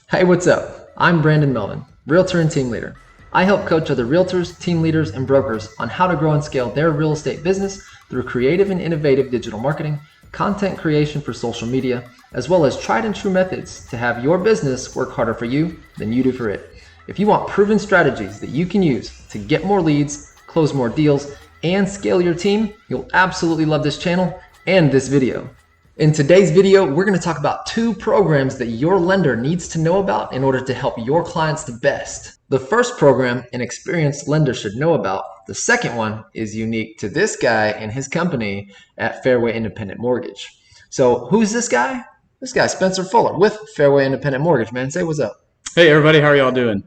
Hey, what's up? I'm Brandon Melvin, Realtor and Team Leader. I help coach other Realtors, team leaders, and brokers on how to grow and scale their real estate business through creative and innovative digital marketing, content creation for social media, as well as tried and true methods to have your business work harder for you than you do for it. If you want proven strategies that you can use to get more leads, close more deals, and scale your team, you'll absolutely love this channel and this video. In today's video, we're going to talk about 2 programs that your lender needs to know about in order to help your clients the best. The first program an experienced lender should know about. The second one is unique to this guy and his company at Fairway Independent Mortgage. So who's this guy? This guy, Spencer Fuller with Fairway Independent Mortgage. Man, say what's up. Hey everybody, how are y'all doing?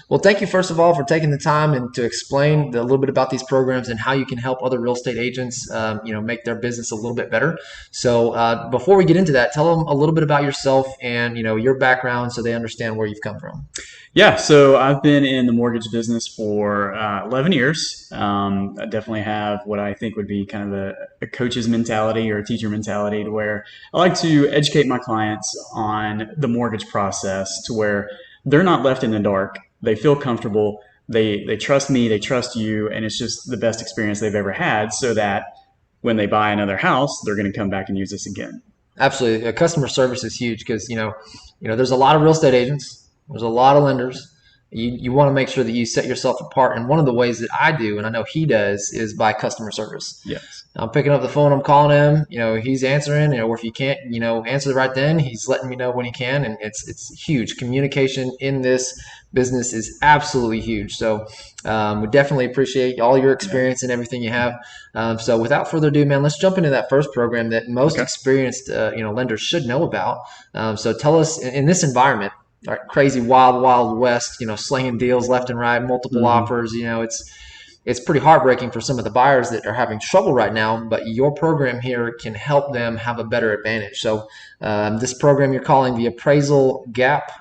Well, thank you first of all for taking the time and to explain a little bit about these programs and how you can help other real estate agents, make their business a little bit better. So before we get into that, tell them a little bit about yourself and your background so they understand where you've come from. Yeah, so I've been in the mortgage business for 11 years. I definitely have what I think would be kind of a coach's mentality or a teacher mentality, to where I like to educate my clients on the mortgage process to where they're not left in the dark. They feel comfortable, they trust me, they trust you, and it's just the best experience they've ever had, so that when they buy another house, they're going to come back and use this again. Absolutely. Customer service is huge because, there's a lot of real estate agents. There's a lot of lenders. You want to make sure that you set yourself apart. And one of the ways that I do, and I know he does, is by customer service. Yes. I'm picking up the phone, I'm calling him, he's answering, or if he can't, answer right then, he's letting me know when he can. And it's huge. Communication in this business is absolutely huge. So we definitely appreciate all your experience and everything you have. So without further ado, man, let's jump into that first program that most experienced, lenders should know about. So tell us, in this environment, crazy wild west, slinging deals left and right, multiple offers, it's pretty heartbreaking for some of the buyers that are having trouble right now, but your program here can help them have a better advantage. So this program you're calling the Appraisal Gap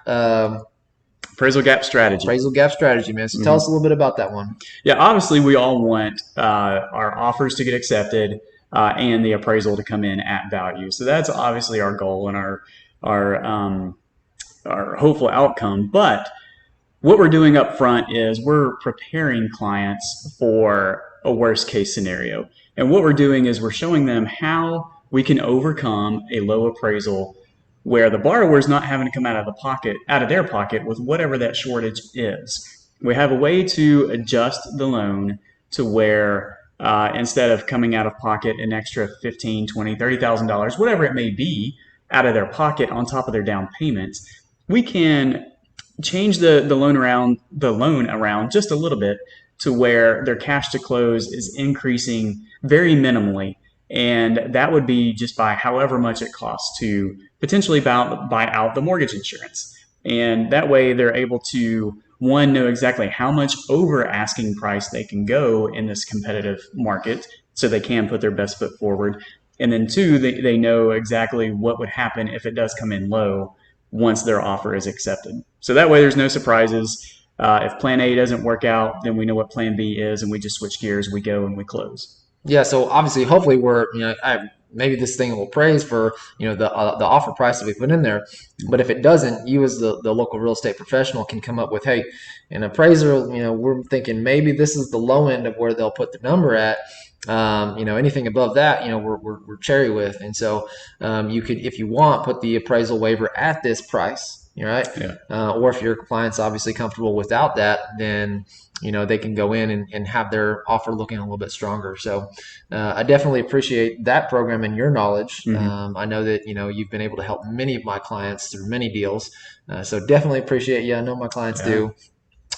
Strategy. Appraisal Gap Strategy, man. So tell us a little bit about that one. Yeah, obviously we all want our offers to get accepted and the appraisal to come in at value. So that's obviously our goal and our hopeful outcome. But what we're doing up front is we're preparing clients for a worst case scenario. And what we're doing is we're showing them how we can overcome a low appraisal where the borrower is not having to come out of their pocket with whatever that shortage is. We have a way to adjust the loan to where instead of coming out of pocket an extra $15,000, $20,000, $30,000, whatever it may be, out of their pocket on top of their down payments, we can change the loan around just a little bit to where their cash to close is increasing very minimally. And that would be just by however much it costs to potentially buy out the mortgage insurance. And that way they're able to, one, know exactly how much over asking price they can go in this competitive market so they can put their best foot forward. And then two, they know exactly what would happen if it does come in low once their offer is accepted. So that way there's no surprises. If plan A doesn't work out, then we know what plan B is, and we just switch gears, we go and we close. Yeah, so obviously, hopefully maybe this thing will praise for, the offer price that we put in there. But if it doesn't, you as the local real estate professional can come up with, hey, an appraiser, we're thinking maybe this is the low end of where they'll put the number at. Anything above that, we're cherry with. And so you could, if you want, put the appraisal waiver at this price, right? Yeah. Or if your client's obviously comfortable without that, then they can go in and have their offer looking a little bit stronger. So I definitely appreciate that program and your knowledge. I know that you've been able to help many of my clients through many deals. So definitely appreciate you. I know my clients do.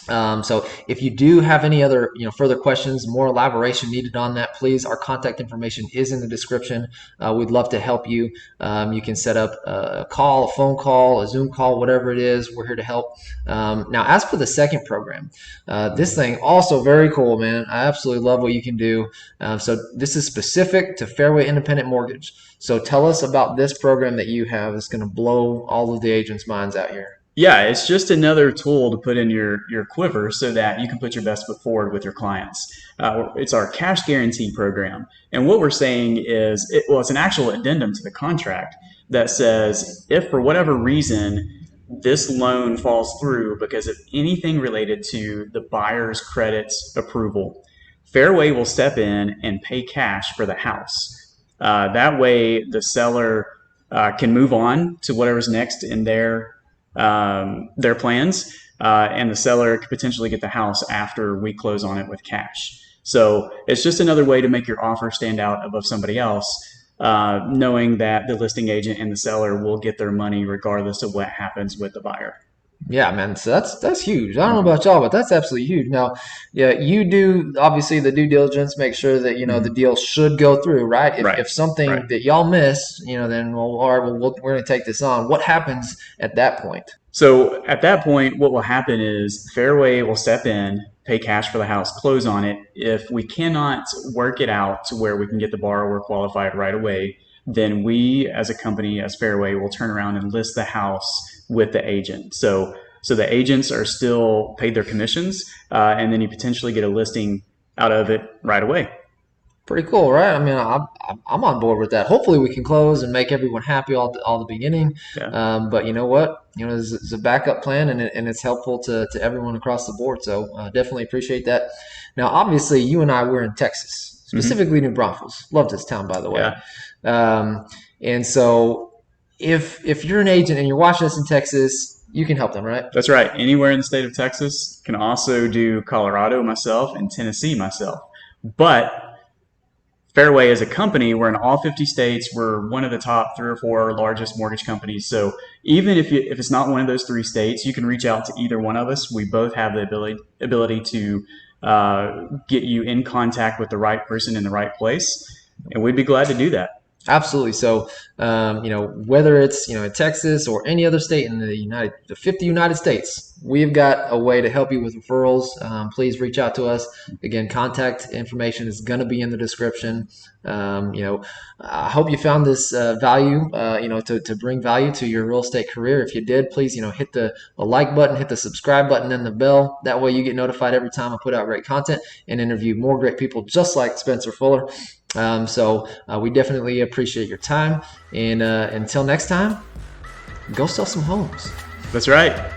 So if you do have any other further questions, more elaboration needed on that, please, our contact information is in the description. We'd love to help you. You can set up a call, a phone call, a Zoom call, whatever it is. We're here to help. Now, as for the second program, this thing also very cool, man. I absolutely love what you can do. So this is specific to Fairway Independent Mortgage. So tell us about this program that you have that's going to blow all of the agents' minds out here. Yeah, it's just another tool to put in your quiver so that you can put your best foot forward with your clients. It's our cash guarantee program. And what we're saying is, it's an actual addendum to the contract that says, if for whatever reason this loan falls through because of anything related to the buyer's credit approval, Fairway will step in and pay cash for the house. That way, the seller can move on to whatever's next in their plans, and the seller could potentially get the house after we close on it with cash. So it's just another way to make your offer stand out above somebody else, knowing that the listing agent and the seller will get their money regardless of what happens with the buyer. Yeah, man. So that's huge. I don't know about y'all, but that's absolutely huge. Now, yeah, you do obviously the due diligence, make sure that the deal should go through, right? If Right. if something Right. that y'all miss, then well, all right, well, we're going to take this on. What happens at that point? So at that point, what will happen is Fairway will step in, pay cash for the house, close on it. If we cannot work it out to where we can get the borrower qualified right away, then we as a company, as Fairway, will turn around and list the house with the agent. So the agents are still paid their commissions, and then you potentially get a listing out of it right away. Pretty cool, right? I mean, I'm on board with that. Hopefully, we can close and make everyone happy all the beginning. Yeah. But you know what? There's a backup plan, and it's helpful to everyone across the board. So definitely appreciate that. Now, obviously, you and I we're in Texas, specifically New Braunfels. Love this town, by the way. And so, if you're an agent and you're watching us in Texas, you can help them, right? That's right. Anywhere in the state of Texas. Can also do Colorado myself and Tennessee myself. But Fairway as a company, we're in all 50 states. We're one of the top 3 or 4 largest mortgage companies. So even if it's not one of those 3 states, you can reach out to either one of us. We both have the ability to get you in contact with the right person in the right place, and we'd be glad to do that. Absolutely. So, whether it's in Texas or any other state in the 50 United States, we've got a way to help you with referrals. Please reach out to us. Again, contact information is going to be in the description. I hope you found this value. To bring value to your real estate career. If you did, please hit the like button, hit the subscribe button, and the bell. That way, you get notified every time I put out great content and interview more great people just like Spencer Fuller. So we definitely appreciate your time. And until next time, go sell some homes. That's right.